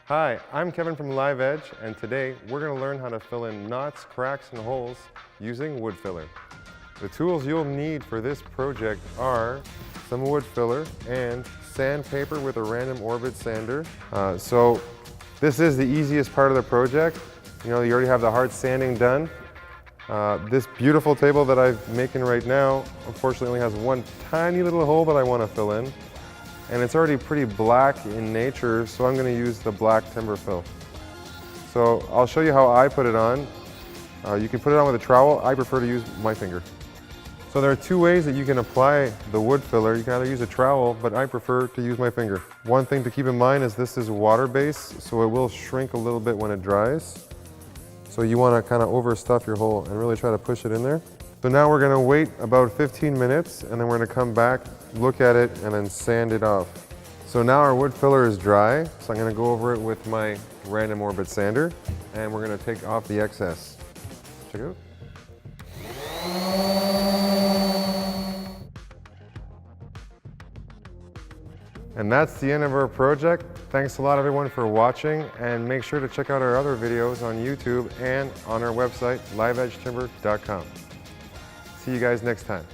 Hi, I'm Kevin from Live Edge, and today we're going to learn how to fill in knots, cracks, and holes using wood filler. The tools you'll need for this project are some wood filler and sandpaper with a random orbit sander. So this is the easiest part of the project. You already have the hard sanding done. This beautiful table that I'm making right now, unfortunately, only has one tiny little hole that I want to fill in. And it's already pretty black in nature, so I'm going to use the black timber fill. So I'll show you how I put it on. You can put it on with a trowel. I prefer to use my finger. So there are two ways that you can apply the wood filler. You can either use a trowel, but I prefer to use my finger. One thing to keep in mind is this is water-based, so it will shrink a little bit when it dries. So you want to kind of overstuff your hole and really try to push it in there. So now we're going to wait about 15 minutes, and then we're going to come back, look at it, and then sand it off. So now our wood filler is dry, so I'm going to go over it with my random orbit sander, and we're going to take off the excess. Check it out. And that's the end of our project. Thanks a lot everyone for watching, and make sure to check out our other videos on YouTube and on our website, liveedgetimber.com. See you guys next time.